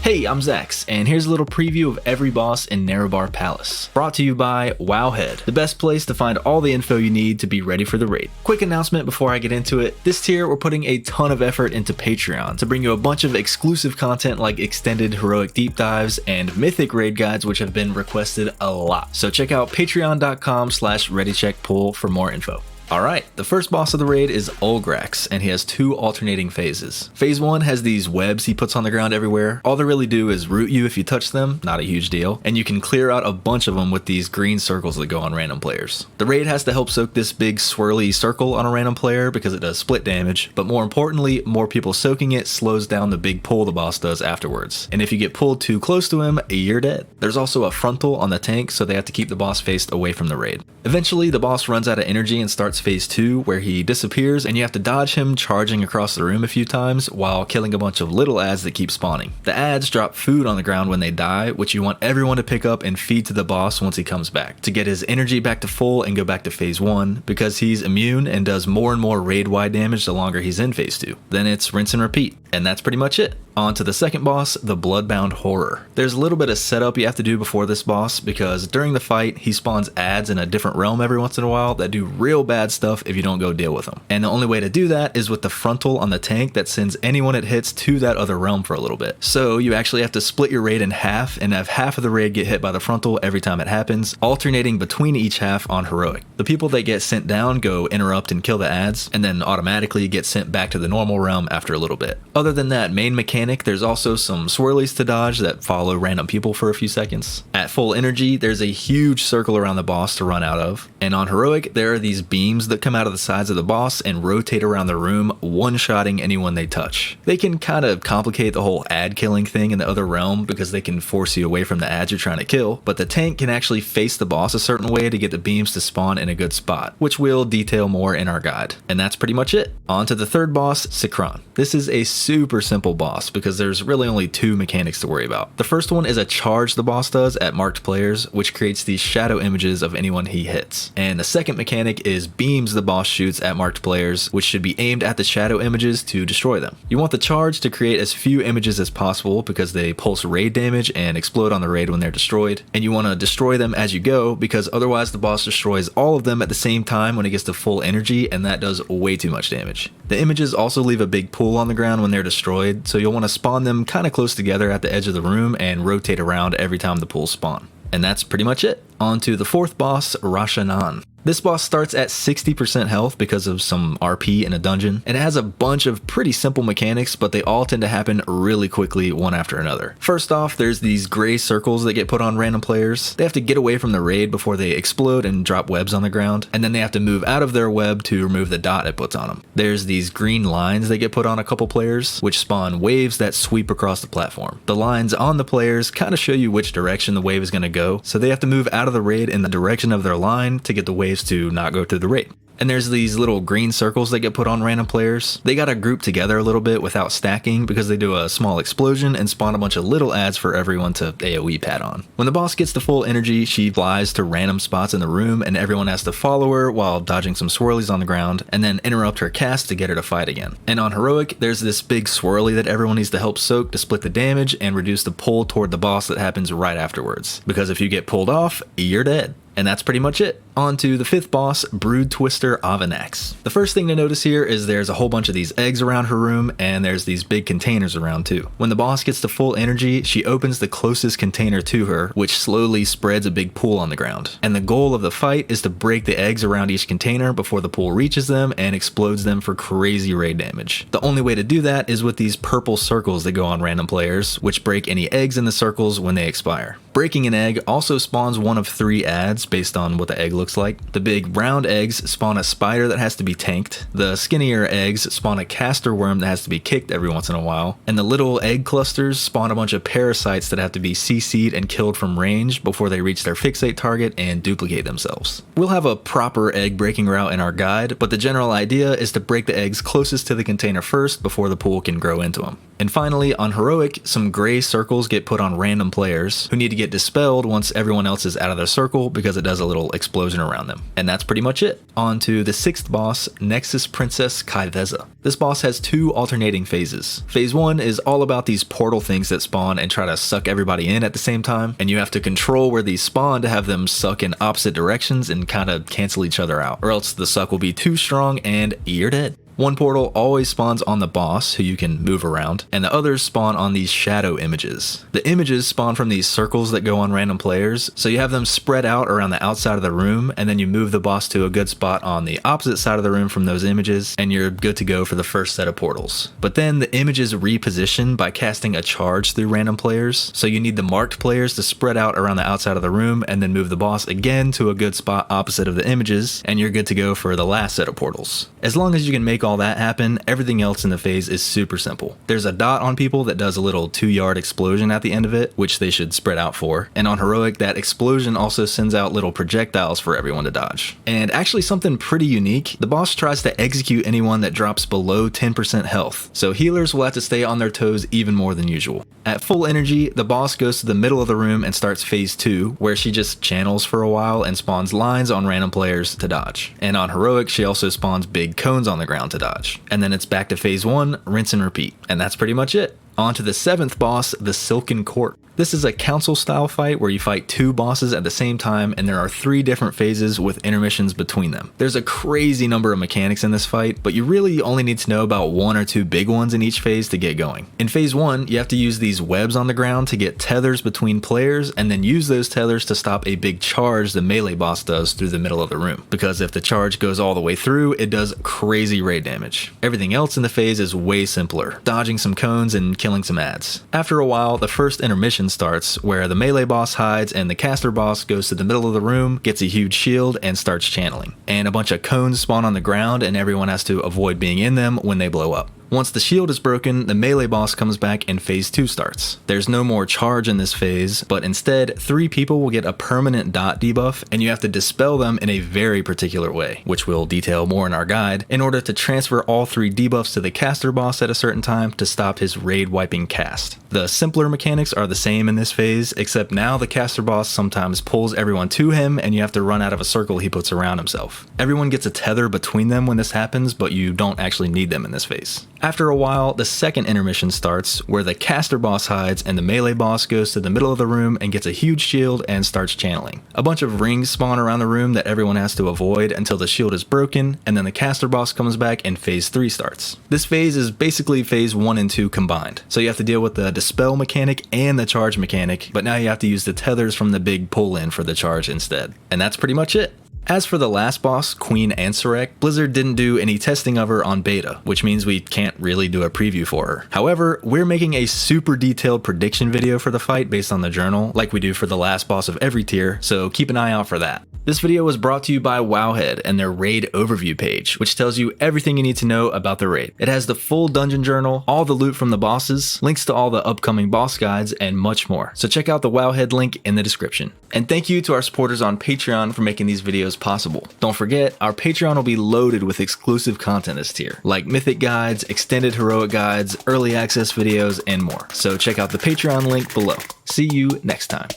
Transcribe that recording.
Hey, I'm Zax, and here's a little preview of every boss in Nerebar Palace. Brought to you by Wowhead, the best place to find all the info you need to be ready for the raid. Quick announcement before I get into it, this tier we're putting a ton of effort into Patreon to bring you a bunch of exclusive content like extended heroic deep dives and mythic raid guides which have been requested a lot. So check out patreon.com/readycheckpool for more info. Alright, the first boss of the raid is Ulgrax, and he has two alternating phases. Phase 1 has these webs he puts on the ground everywhere. All they really do is root you if you touch them, not a huge deal, and you can clear out a bunch of them with these green circles that go on random players. The raid has to help soak this big swirly circle on a random player because it does split damage, but more importantly, more people soaking it slows down the big pull the boss does afterwards. And if you get pulled too close to him, you're dead. There's also a frontal on the tank, so they have to keep the boss faced away from the raid. Eventually, the boss runs out of energy and starts phase 2, where he disappears and you have to dodge him charging across the room a few times while killing a bunch of little ads that keep spawning. The ads drop food on the ground when they die, which you want everyone to pick up and feed to the boss once he comes back, to get his energy back to full and go back to phase 1, because he's immune and does more and more raid-wide damage the longer he's in phase 2. Then it's rinse and repeat, and that's pretty much it. On to the second boss, the Bloodbound Horror. There's a little bit of setup you have to do before this boss, because during the fight, he spawns ads in a different realm every once in a while that do real bad stuff if you don't go deal with them. And the only way to do that is with the frontal on the tank that sends anyone it hits to that other realm for a little bit. So you actually have to split your raid in half and have half of the raid get hit by the frontal every time it happens, alternating between each half on heroic. The people that get sent down go interrupt and kill the ads, and then automatically get sent back to the normal realm after a little bit. Other than that main mechanic, there's also some swirlies to dodge that follow random people for a few seconds. At full energy, there's a huge circle around the boss to run out of, and on heroic, there are these beams that come out of the sides of the boss and rotate around the room, one-shotting anyone they touch. They can kind of complicate the whole ad killing thing in the other realm because they can force you away from the ads you're trying to kill, but the tank can actually face the boss a certain way to get the beams to spawn in a good spot, which we'll detail more in our guide. And that's pretty much it. On to the third boss, Sikron. This is a super simple boss because there's really only two mechanics to worry about. The first one is a charge the boss does at marked players, which creates these shadow images of anyone he hits. And the second mechanic is beams the boss shoots at marked players, which should be aimed at the shadow images to destroy them. You want the charge to create as few images as possible because they pulse raid damage and explode on the raid when they're destroyed. And you want to destroy them as you go because otherwise the boss destroys all of them at the same time when it gets to full energy, and that does way too much damage. The images also leave a big pool on the ground when they're destroyed, so you'll want to spawn them kind of close together at the edge of the room and rotate around every time the pools spawn. And that's pretty much it. On to the fourth boss, Rashanan. This boss starts at 60% health because of some RP in a dungeon, and it has a bunch of pretty simple mechanics, but they all tend to happen really quickly one after another. First off, there's these gray circles that get put on random players. They have to get away from the raid before they explode and drop webs on the ground, and then they have to move out of their web to remove the dot it puts on them. There's these green lines that get put on a couple players, which spawn waves that sweep across the platform. The lines on the players kind of show you which direction the wave is going to go, so they have to move out of the raid in the direction of their line to get the wave to not go through the raid. And there's these little green circles that get put on random players. They gotta group together a little bit without stacking because they do a small explosion and spawn a bunch of little ads for everyone to AoE pad on. When the boss gets to full energy, she flies to random spots in the room and everyone has to follow her while dodging some swirlies on the ground and then interrupt her cast to get her to fight again. And on heroic, there's this big swirly that everyone needs to help soak to split the damage and reduce the pull toward the boss that happens right afterwards. Because if you get pulled off, you're dead. And that's pretty much it. On to the fifth boss, Brood Twister Avanax. The first thing to notice here is there's a whole bunch of these eggs around her room, and there's these big containers around too. When the boss gets to full energy, she opens the closest container to her, which slowly spreads a big pool on the ground. And the goal of the fight is to break the eggs around each container before the pool reaches them and explodes them for crazy raid damage. The only way to do that is with these purple circles that go on random players, which break any eggs in the circles when they expire. Breaking an egg also spawns one of 3 ads based on what the egg looks like. The big round eggs spawn a spider that has to be tanked. The skinnier eggs spawn a caster worm that has to be kicked every once in a while. And the little egg clusters spawn a bunch of parasites that have to be CC'd and killed from range before they reach their fixate target and duplicate themselves. We'll have a proper egg breaking route in our guide, but the general idea is to break the eggs closest to the container first before the pool can grow into them. And finally, on heroic, some gray circles get put on random players who need to get dispelled once everyone else is out of their circle because it does a little explosion explosion around them. And that's pretty much it. On to the 6th boss, Nexus Princess Kaiveza. This boss has 2 alternating phases. Phase 1 is all about these portal things that spawn and try to suck everybody in at the same time, and you have to control where these spawn to have them suck in opposite directions and kind of cancel each other out, or else the suck will be too strong and you're dead. One portal always spawns on the boss, who you can move around, and the others spawn on these shadow images. The images spawn from these circles that go on random players, so you have them spread out around the outside of the room, and then you move the boss to a good spot on the opposite side of the room from those images, and you're good to go for the first set of portals. But then the images reposition by casting a charge through random players, so you need the marked players to spread out around the outside of the room, and then move the boss again to a good spot opposite of the images, and you're good to go for the last set of portals. As long as you can make all that happen, everything else in the phase is super simple. There's a dot on people that does a little 2-yard explosion at the end of it, which they should spread out for. And on Heroic, that explosion also sends out little projectiles for everyone to dodge. And actually something pretty unique, the boss tries to execute anyone that drops below 10% health, so healers will have to stay on their toes even more than usual. At full energy, the boss goes to the middle of the room and starts phase 2, where she just channels for a while and spawns lines on random players to dodge. And on Heroic, she also spawns big cones on the ground to dodge. And then it's back to phase 1, rinse and repeat. And that's pretty much it. On to the 7th boss, the Silken Court. This is a council style fight where you fight 2 bosses at the same time, and there are 3 different phases with intermissions between them. There's a crazy number of mechanics in this fight, but you really only need to know about 1 or 2 big ones in each phase to get going. In phase 1, you have to use these webs on the ground to get tethers between players, and then use those tethers to stop a big charge the melee boss does through the middle of the room. Because if the charge goes all the way through, it does crazy raid damage. Everything else in the phase is way simpler, dodging some cones and killing some ads. After a while, the first intermission starts, where the melee boss hides and the caster boss goes to the middle of the room, gets a huge shield, and starts channeling. And a bunch of cones spawn on the ground, and everyone has to avoid being in them when they blow up. Once the shield is broken, the melee boss comes back and phase 2 starts. There's no more charge in this phase, but instead 3 people will get a permanent dot debuff, and you have to dispel them in a very particular way, which we'll detail more in our guide, in order to transfer all 3 debuffs to the caster boss at a certain time to stop his raid wiping cast. The simpler mechanics are the same in this phase, except now the caster boss sometimes pulls everyone to him and you have to run out of a circle he puts around himself. Everyone gets a tether between them when this happens, but you don't actually need them in this phase. After a while, the second intermission starts, where the caster boss hides and the melee boss goes to the middle of the room and gets a huge shield and starts channeling. A bunch of rings spawn around the room that everyone has to avoid until the shield is broken, and then the caster boss comes back and phase 3 starts. This phase is basically phase 1 and 2 combined, so you have to deal with the dispel mechanic and the charge mechanic, but now you have to use the tethers from the big pull-in for the charge instead. And that's pretty much it. As for the last boss, Queen Ansurek, Blizzard didn't do any testing of her on beta, which means we can't really do a preview for her. However, we're making a super detailed prediction video for the fight based on the journal, like we do for the last boss of every tier, so keep an eye out for that. This video was brought to you by Wowhead and their raid overview page, which tells you everything you need to know about the raid. It has the full dungeon journal, all the loot from the bosses, links to all the upcoming boss guides, and much more. So check out the Wowhead link in the description. And thank you to our supporters on Patreon for making these videos possible. Don't forget, our Patreon will be loaded with exclusive content this tier, like mythic guides, extended heroic guides, early access videos, and more. So check out the Patreon link below. See you next time.